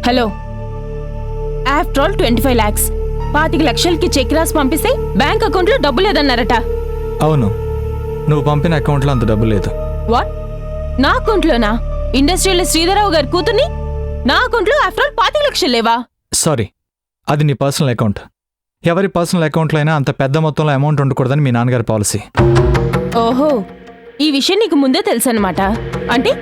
Hello, after all 25 lakhs 25 లక్షలకి check రాసి పంపిస్తే బ్యాంక్ అకౌంట్లో డబ్బు లేదన్నారట. అవును, నువ్వు పంపిన అకౌంట్లో అంత డబ్బు లేదు. వాట్? నా అకౌంట్లోనా? ఇండస్ట్రియల్ శ్రీధరరావు గారి కూతుర్ని నా అకౌంట్లో ఆఫ్టర్ ఆల్ 25 లక్షలు లేవా? సారీ, అది నీ పర్సనల్ అకౌంట్. ఎవరి పర్సనల్ అకౌంట్లో అయినా అంత పెద్ద మొత్తంలో అమౌంట్ ఉండకూడదని మీ నాన్నగారి పాలసీ. ఓహో, ఈ విషయం నీకు ముందే తెలుసన్నమాట. అంటే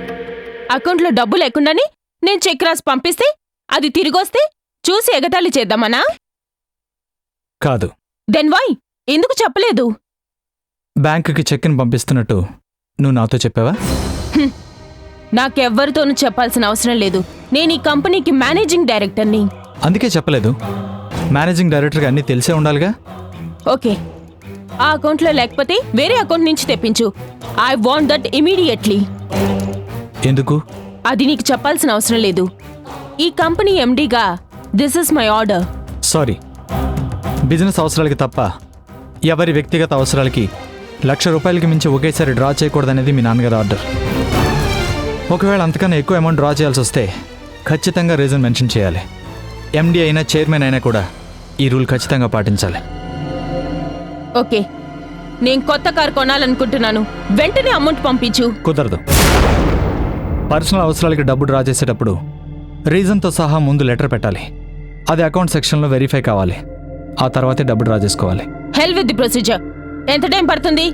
అకౌంట్లో డబ్బు లేకుండానే నేను చెక్ రాసి పంపిస్తే అది తిరిగొస్తే చూసి ఎగతాళి చేద్దామనా? కాదు. Then why? ఎందుకు చెప్పలేదు? బ్యాంకుకి చెక్ని పంపిస్తున్నట్టు నువ్వు నాతో చెప్పావా? నాకెవ్వరితోనూ చెప్పాల్సిన అవసరం లేదు. నేను ఈ కంపెనీకి మేనేజింగ్ డైరెక్టర్ని. అందుకే చెప్పలేదు. మేనేజింగ్ డైరెక్టర్గా అన్నీ తెలిసే ఉండాలిగా. ఓకే, ఆ అకౌంట్లో లేకపోతే వేరే అకౌంట్ నుంచి తెప్పించు. I want that immediately. ఎందుకు? అది నీకు చెప్పాల్సిన అవసరం లేదు. ఈ కంపెనీ ఎండీగా this is my order. Sorry, business అవసరాలకి తప్ప ఎవరి వ్యక్తిగత అవసరాలకి ₹1,00,000 మించి ఒకేసారి డ్రా చేయకూడదనేది మీ నాన్నగారి ఆర్డర్. ఒకవేళ అంతకన్నా ఎక్కువ అమౌంట్ డ్రా చేయాల్సి వస్తే ఖచ్చితంగా రీజన్ మెన్షన్ చేయాలి. ఎండీ అయినా చైర్మన్ అయినా కూడా ఈ రూల్ ఖచ్చితంగా పాటించాలి. ఓకే, నేను కొత్త కారు కొనాలనుకుంటున్నాను. వెంటనే అమౌంట్ పంపించు. కుదరదు. పర్సనల్ అవసరాలకి డబ్బు డ్రా చేసేటప్పుడు రీజన్తో సహా ముందు లెటర్ పెట్టాలి. అది అకౌంట్ సెక్షన్లో వెరిఫై కావాలి. ఆ తర్వాతే డబ్బు డ్రా చేసుకోవాలి. హెల్ విత్ ది ప్రొసీజర్. ఎంత టైం పడుతుంది?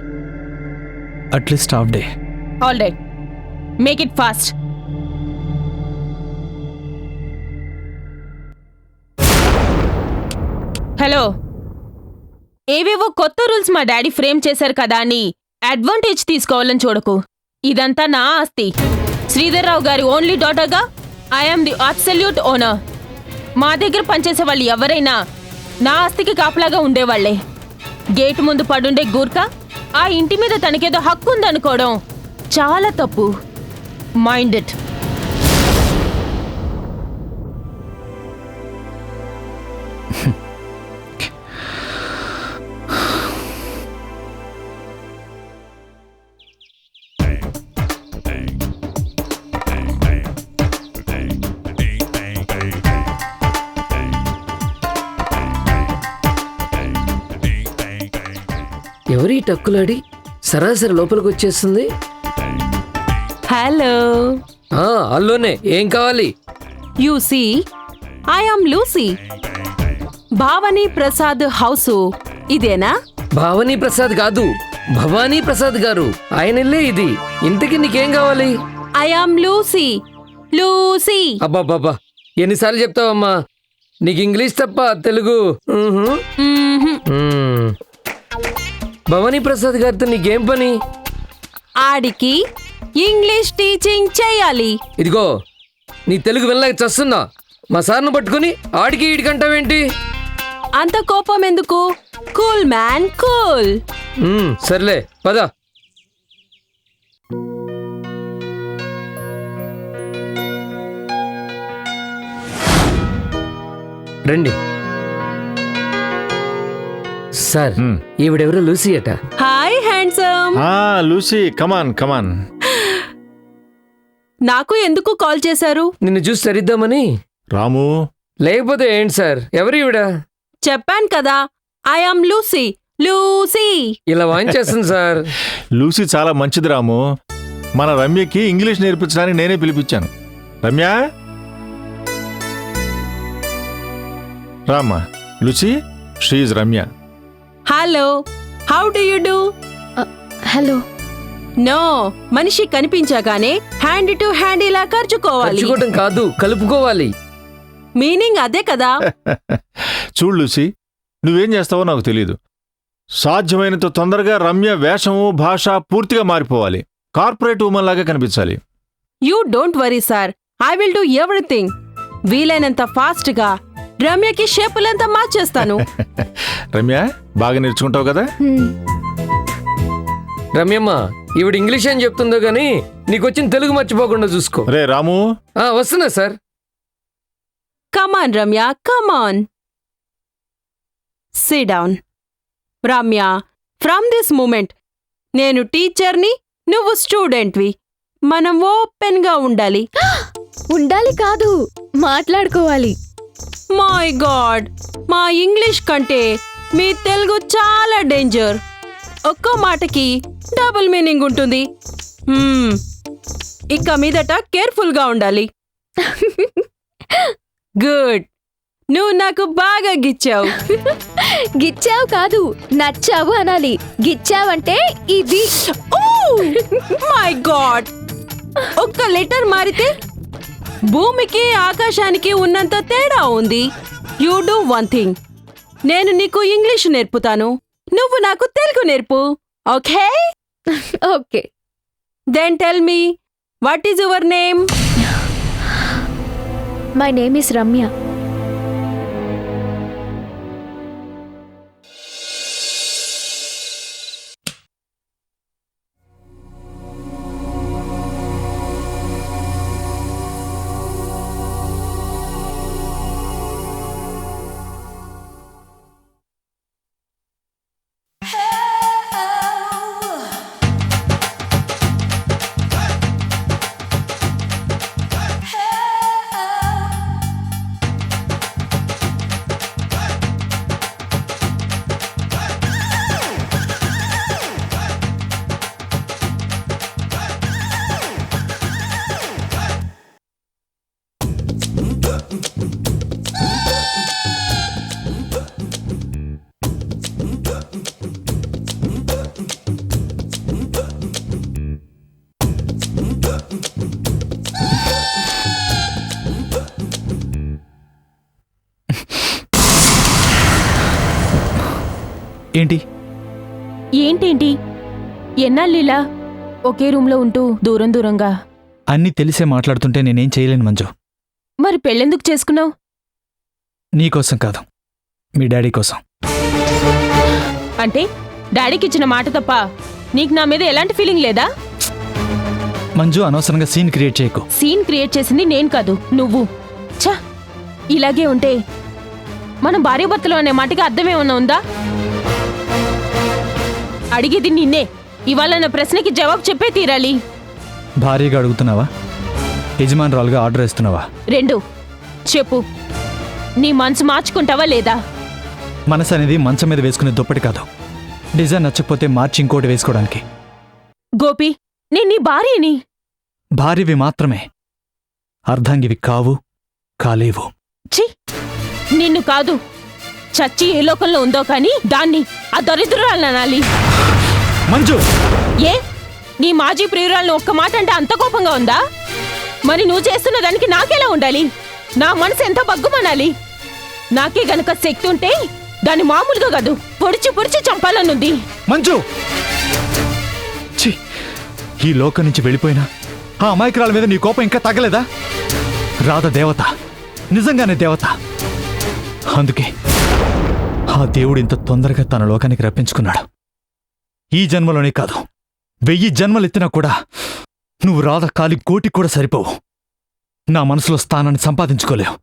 At least half day. All right, make it fast. Hello, ఏవేవో కొత్త రూల్స్ మా డాడీ ఫ్రేమ్ చేశారు కదా అని అడ్వాంటేజ్ తీసుకోవాలని చూడకు. ఇదంతా నా ఆస్తి. శ్రీధర్రావు గారి ఓన్లీ డాటర్గా ఐఎమ్ ది అబ్సల్యూట్ ఓనర్. మా దగ్గర పనిచేసే వాళ్ళు ఎవరైనా నా ఆస్తికి కాపలాగా ఉండేవాళ్లే. గేటు ముందు పడుండే గూర్ఖా ఆ ఇంటి మీద తనకేదో హక్కు ఉందనుకోవడం చాలా తప్పు. Mind it. ఎవరి టక్కులాడి సరాసరి లోపలికి వచ్చేస్తుంది? హలో. అల్లోనే. ఏం కావాలి? You see, I am Lucy. Bhavani Prasad house ఇదేనా? భావనీ ప్రసాద్ కాదు, భవానీ ప్రసాద్ గారు. ఆయనల్లే ఇది. ఇంతకీ నీకేం కావాలి? I am Lucy. లూసీ. అబ్బాబ్బాబ్బా, ఎన్నిసార్లు చెప్తావమ్మా? నీకు ఇంగ్లీష్ తప్ప తెలుగు? భవానీ ప్రసాద్ గారితో నీకేం పని? ఆడికి ఇంగ్లీష్ టీచింగ్ చేయాలి. ఇదిగో, నీ తెలుగు వినలేక చస్తున్నా. మా సార్ను పట్టుకుని ఆడికి ఈడికంటావేంటి? అంత కోపం ఎందుకు? Cool man, cool. సర్లే, పద. రండి సార్. ఈవిడెవరో లూసీ అట. Hi handsome. లూసీ, కమాన్ కమాన్. నాకు ఎందుకు కాల్ చేశారు? నిన్ను చూసి సరిద్దామని. రాము. లేకపోతే ఏంటి సార్? ఎవరు ఈవిడ? చెప్పాను కదా, ఐ యామ్ లూసీ. లూసీ. ఇలా వాయించేస్తుంది సార్. లూసీ చాలా మంచిది రాము. మన రమ్యకి ఇంగ్లీష్ నేర్పించడానికి నేనే పిలిపించాను. రమ్య, రామ్మా. Lucy, she is Ramya. Hello, how do you do? Hello. No, మనిషి కనిపించగానే హ్యాండ్ టు హ్యాండ్ ఇలా ఖర్చుకోవాలి. ఖర్చుకోవడం కాదు, కలుపుకోవాలి. మీనింగ్ అదే కదా. చూడు లూసీ, నువ్వేం చేస్తావో నాకు తెలీదు. సాధ్యమైనంత తొందరగా రమ్య వేషము భాష పూర్తిగా మారిపోవాలి. కార్పొరేట్ ఉమెన్ లాగా కనిపించాలి. You don't worry sir, I will do everything. వీలైనంత ఫాస్ట్ గా రమ్యకి షేపులంతా మార్చేస్తాను. రమ్య, బాగా నేర్చుకుంటావు కదా? రమ్యమ్మ, ఈవిడ ఇంగ్లీష్ అని చెప్తుందో గానీ నీకొచ్చిన తెలుగు మర్చిపోకుండా చూసుకో. రే రాము. వస్తున్నా sir. Come on Ramya, come on. Sit down. Ramya, from this moment నేను టీచర్ని, నువ్వు స్టూడెంట్వి. మనం ఓపెన్ గా ఉండాలి. ఉండాలి కాదు, మాట్లాడుకోవాలి. మై గాడ్, మా ఇంగ్లీష్ కంటే మీ తెలుగు చాలా డేంజర్. ఒక్క మాటకి డబుల్ మీనింగ్ ఉంటుంది. ఇక మీదట కేర్ఫుల్ గా ఉండాలి. గుడ్, నువ్వు నాకు బాగా గిచ్చావు. గిచ్చావు కాదు, నచ్చావు అనాలి. గిచ్చావంటే ఇది. మై గాడ్, ఒక్క లెటర్ మారితే భూమికి ఆకాశానికి ఉన్నంత తేడా ఉంది. యూ డూ వన్ థింగ్, నేను నీకు ఇంగ్లీష్ నేర్పుతాను, నువ్వు నాకు తెలుగు నేర్పు. Okay? Okay. Then tell me, what is your name? My name is Ramya. ఏంటి ఏంటేంటి ఎన్నాళ్ళిలా ఒకే రూమ్లో ఉంటూ దూరం దూరంగా? అన్నీ తెలిసే మాట్లాడుతుంటే నేనేం చేయలేను మంజు. మరి పెళ్ళెందుకు చేసుకున్నావు? నీకోసం కాదు, మీ డాడీ కోసం. అంటే డాడీకి ఇచ్చిన మాట తప్ప నీకు నా మీద ఎలాంటి ఫీలింగ్ లేదా? మంజు, అనవసరంగా సీన్ క్రియేట్ చేయకు. సీన్ క్రియేట్ చేసింది నేను కాదు, నువ్వు. ఛ, ఇలాగే ఉంటే మనం భార్యాభర్తలు అనే మాటకి అర్థమేమన్నా ఉందా? అడిగేది నిన్నే. ఇవాళ నా ప్రశ్నకి జవాబు చెప్పే తీరాలి. భారీగా అడుగుతున్నావా, యజమానురాలుగా ఆర్డర్ ఇస్తున్నావా? రెండు. చెప్పు, నీ మనసు మార్చుకుంటావా లేదా? మనసు అనేది మంచం మీద వేసుకునే దుప్పటి కాదు, డిజైన్ నచ్చకపోతే మార్చి ఇంకోటి వేసుకోవడానికి. గోపి, నేను నీ భార్యని. భార్యవి మాత్రమే, అర్ధాంగివి కావు, కాలేవు. ఛీ, నిన్ను కాదు, చచ్చి ఏ లోకంలో ఉందో కానీ దాన్ని, ఆ దరిద్రురాలను అనాలి. మంజు, ఏ, నీ మాజీ ప్రియురాలను ఒక్క మాట అంటే అంత కోపంగా ఉందా? మరి నువ్వు చేస్తున్న దానికి నాకెలా ఉండాలి? నా మనసు ఎంత బగ్గుమనాలి? నాకే గనక శక్తి ఉంటే దాన్ని మామూలుగా కాదు, పొడిచి పొడిచి చంపాలనుంది. మంజు, ఛీ, ఈ లోకం నుంచి వెళ్ళిపోయినా ఆ అమాయకురాల మీద నీ కోపం ఇంకా తగ్గలేదా? రాధ దేవత, నిజంగానే దేవత. అందుకే ఆ దేవుడు ఇంత తొందరగా తన లోకానికి రప్పించుకున్నాడు. ఈ జన్మలోనే కాదు, 1000 జన్మలెత్తినా కూడా నువ్వు రాధ కాలి కోటికి కూడా సరిపోవు. నా మనసులో స్థానాన్ని సంపాదించుకోలేవు.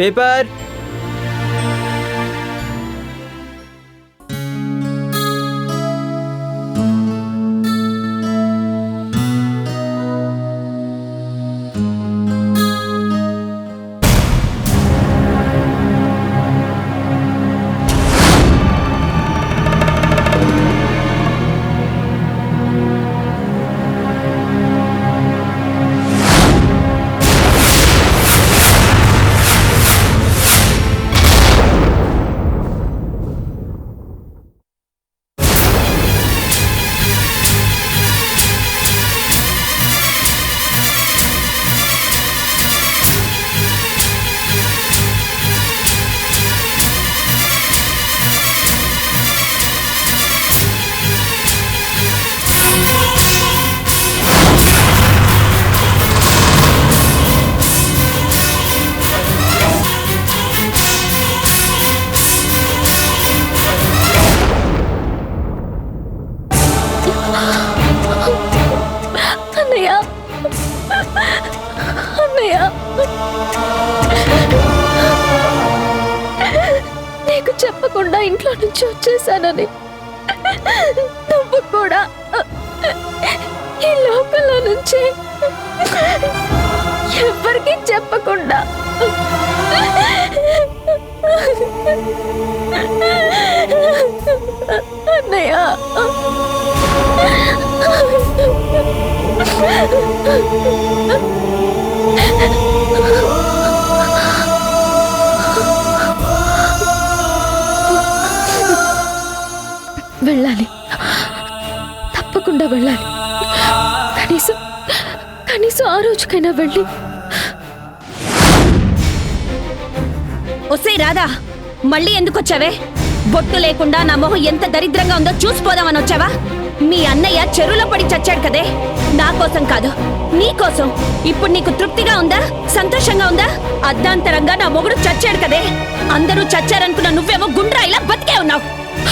పేపర్. అన్నయ్య అన్నయ్య నీకు చెప్పకుండా ఇంట్లో నుంచి వచ్చేసానని నువ్వు కూడా ఈ లోకంలో నుంచి ఎవరికి చెప్పకుండా అన్నయ్య వెళ్ళాలి, తప్పకుండా వెళ్ళాలి. కనీసం కనీసం ఆ రోజుకైనా వెళ్ళి. ఒసే రాధా, మళ్ళీ ఎందుకు వచ్చావే? బొట్టు లేకుండా నా మొహం ఎంత దరిద్రంగా ఉందో చూసిపోదామని వచ్చావా? మీ అన్నయ్య చెరువులో పడి చచ్చాడు కదే, నా కోసం కాదు నీ కోసం. ఇప్పుడు నీకు తృప్తిగా ఉందా? సంతోషంగా ఉందా? అర్ధాంతరంగా నా మొగుడు చచ్చాడు కదే. అందరూ చచ్చారనుకున్న నువ్వేమో గుండ్రాయిలా బతికే ఉన్నావు.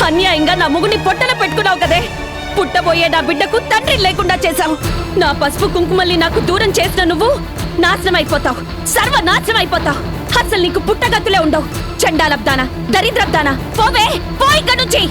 అన్యాయంగా నా మొగుడిని పొట్టలో పెట్టుకున్నావు కదే. పుట్టబోయే నా బిడ్డకు తండ్రి లేకుండా చేశావు. నా పసుపు కుంకుమల్ని నాకు దూరం చేసిన నువ్వు నాశనం అయిపోతావు, సర్వనాశనం అయిపోతావు. అసలు నీకు పుట్టగతులే ఉండవు. చండాలబ్దానా, దరిద్రబ్దానా, పోవే, పో ఇక్కడి నుంచి.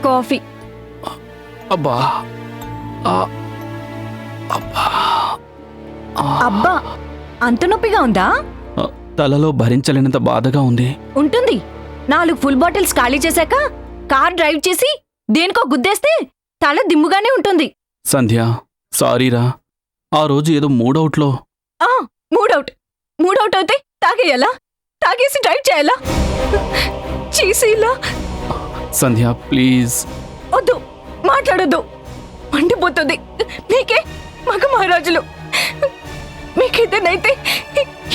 కాఫీ. అబ్బా అబ్బా, అంత నొప్పిగా ఉందా? తలలో భరించలేనంత బాధగా ఉంది. ఉంటుంది. 4 ఫుల్ బాటిల్స్ ఖాళీ చేశాక కార్ డ్రైవ్ చేసి దేనికో గుద్దేస్తే తల దిమ్ముగానే ఉంటుంది. సంధ్య, సారీరా. ఆ రోజు ఏదో మూడౌట్లో. మూడౌట్ అయితే తాగేయాలా? తాగేసి డ్రైవ్ చేయాలా? చీసీలా? సంధ్య ప్లీజ్. వద్దు, మాట్లాడొద్దు. మండిపోతుంది. మీకే మగ మహారాజులు. మీకేదైతే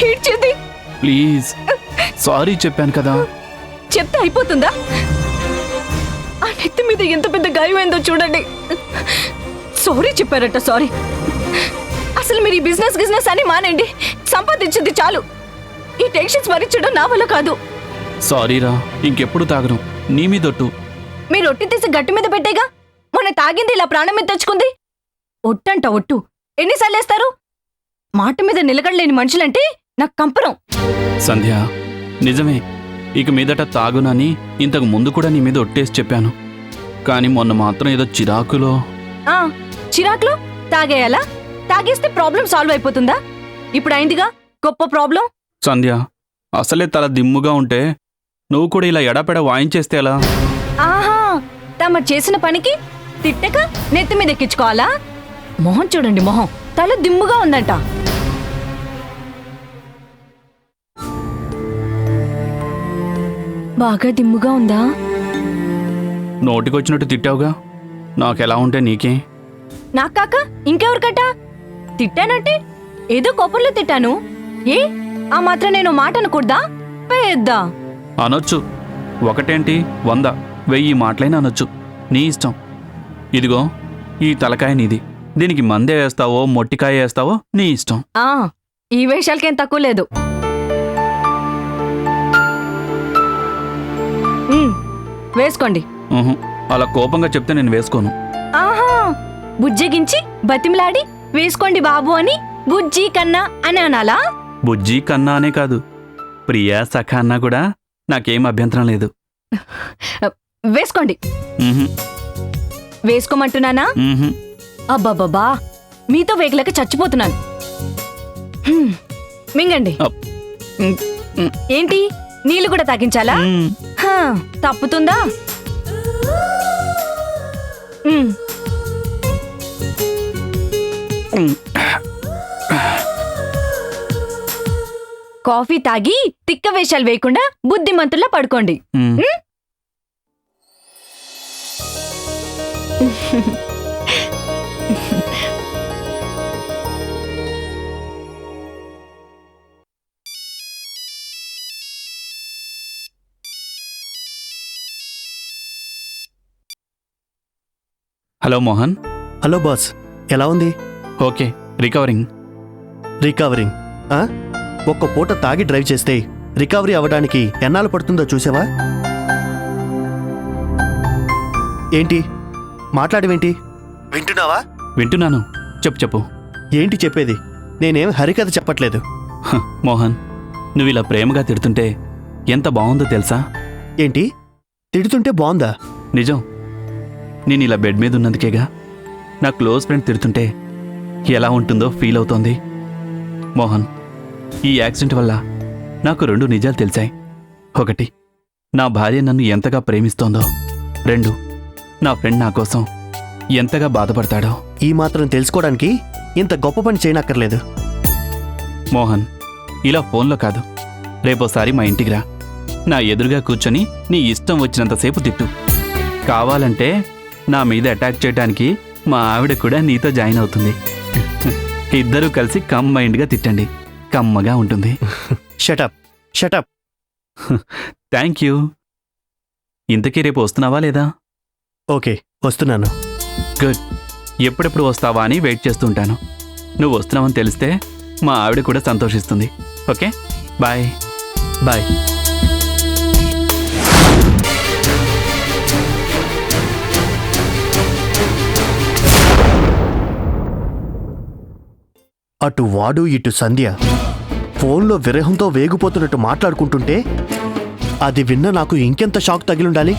ఏడ్చేది. ప్లీజ్. సారీ చెప్పాను కదా. చెప్తే అయిపోతుందా? ఆ నెత్తి మీద ఎంత పెద్ద గాయమైందో చూడండి. సారీ చెప్పారట, సారీ. అసలు మీరు ఈ బిజినెస్ అని మానండి. సంపాదించింది చాలు. ఈ టెన్షన్స్ భరించడం నా వల్ల కాదు. సారీరా, ఇంకెప్పుడు తాగను. నీ మీదొట్టు. మీరు ఒట్టి తీసి గట్టి మీద పెట్టేగా. మొన్న తాగింది ఇలా ప్రాణం మీద తెచ్చుకుంది. ఒట్టంట ఒట్టు ఎన్నిసార్లు వేస్తారు? మాట మీద నిలకడలేని మనుషులంటే నాకు కంపరం. సంధ్య, నిజమే. ఇక మీదట తాగునని ఇంతకు ముందు కూడా నీ మీద ఒట్టేసి చెప్పాను. కానీ మొన్న మాత్రం ఏదో చిరాకులో. చిరాకులో తాగేయాలా? తాగేస్తే ప్రాబ్లం సాల్వ్ అయిపోతుందా? ఇప్పుడు అయిందిగా గొప్ప ప్రాబ్లం. సంధ్య, అసలే తల దిమ్ముగా ఉంటే నువ్వు కూడా ఇలా ఎడాపెడ వాయించేస్తే ఎలా? ఆహా, తమ చేసిన పనికి తిట్టక నెత్తి మీద ఎక్కించుకోవాలా? మొహం చూడండి, మొహం తల దిమ్ముగా ఉందంట. బాగా దిమ్ముగా ఉందా? నోటికొచ్చినట్టు తిట్టావుగా. నాకెలా ఉంటే నీకే? నాకాక ఇంకెవరికట? తిట్టానంటే ఏదో కోపంలో తిట్టాను. ఏ ఆ మాత్రం నేను మాట అనకూడదా? పెద్ద అనొచ్చు. ఒకటేంటి 100, 1000 మాటలైనా అనొచ్చు. నీ ఇష్టం. ఇదిగో ఈ తలకాయ నీది. దీనికి మందే వేస్తావో మొట్టికాయ వేస్తావో నీ ఇష్టం. ఈ వేషాలకేం తక్కువ లేదు. వేసుకోండి. అలా కోపంగా చెప్తే నేను వేసుకోను. ఆహా, బుజ్జగించి బతిమలాడి వేసుకోండి బాబు అని బుజ్జి కన్నా అని అనాలా? బుజ్జి కన్నా అనే కాదు, ప్రియా సఖ అన్నా కూడా నాకేం అభ్యంతరం లేదు. వేసుకోండి. ఉహుం, వేసుకోమంటున్నానా? ఉహుం. అబ్బాబాబా, మీతో వేగలేక చచ్చిపోతున్నాను. మింగండి. అప్. ఏంటి, నీళ్లు కూడా తాగించాలా? మ్మ్. హా, తప్పుతుందా? మ్మ్. కాఫీ తాగి తిక్క వేషాలు వేయకుండా బుద్ధిమంతుల్లా పడుకోండి. మ్మ్. హలో మోహన్. హలో బాస్, ఎలా ఉంది? Okay, recovering. రికవరింగ్? ఒక్క పూట తాగి డ్రైవ్ చేస్తే రికవరీ అవ్వడానికి ఎన్నాళ్ళు పడుతుందో చూసావా? ఏంటి మాట్లాడవేంటి? వింటున్నావా? వింటున్నాను. చెప్పు. ఏంటి చెప్పేది? నేనేం హరికథ చెప్పట్లేదు. హ, మోహన్, నువ్వు ఇలా ప్రేమగా తిడుతుంటే ఎంత బాగుందో తెలుసా? ఏంటి తిడుతుంటే బాగుందా? నిజం. నేను ఇలా బెడ్ మీద ఉన్నందుకేగా. నా క్లోజ్ ఫ్రెండ్ తిడుతుంటే ఎలా ఉంటుందో ఫీల్ అవుతోంది. మోహన్, ఈ యాక్సిడెంట్ వల్ల నాకు 2 నిజాలు తెలిసాయి. 1, నా భార్య నన్ను ఎంతగా ప్రేమిస్తోందో. 2, నా ఫ్రెండ్ నా కోసం ఎంతగా బాధపడతాడో. ఈ మాత్రం తెలుసుకోవడానికి ఇంత గొప్ప పని చేయనక్కర్లేదు. మోహన్, ఇలా ఫోన్లో కాదు, రేపోసారి మా ఇంటికి రా. నా ఎదురుగా కూర్చొని నీ ఇష్టం వచ్చినంతసేపు తిట్టు. కావాలంటే నా మీద అటాక్ చేయడానికి మా ఆవిడ కూడా నీతో జాయిన్ అవుతుంది. ఇద్దరూ కలిసి కంబైండ్గా తిట్టండి, కమ్మగా ఉంటుంది. Shut up shut up. Thank you. ఇంతకీ రేపు వస్తున్నావా లేదా? ఓకే, వస్తున్నాను. గుడ్. ఎప్పుడెప్పుడు వస్తావా అని వెయిట్ చేస్తుంటాను. నువ్వు వస్తున్నావని తెలిస్తే మా ఆవిడ కూడా సంతోషిస్తుంది. Okay, bye. బాయ్. అటు వాడు ఇటు సంధ్య ఫోన్లో విరహంతో వేగిపోతున్నట్టు మాట్లాడుకుంటుంటే అది విన్న నాకు ఇంకెంత షాక్ తగిలుండాలి.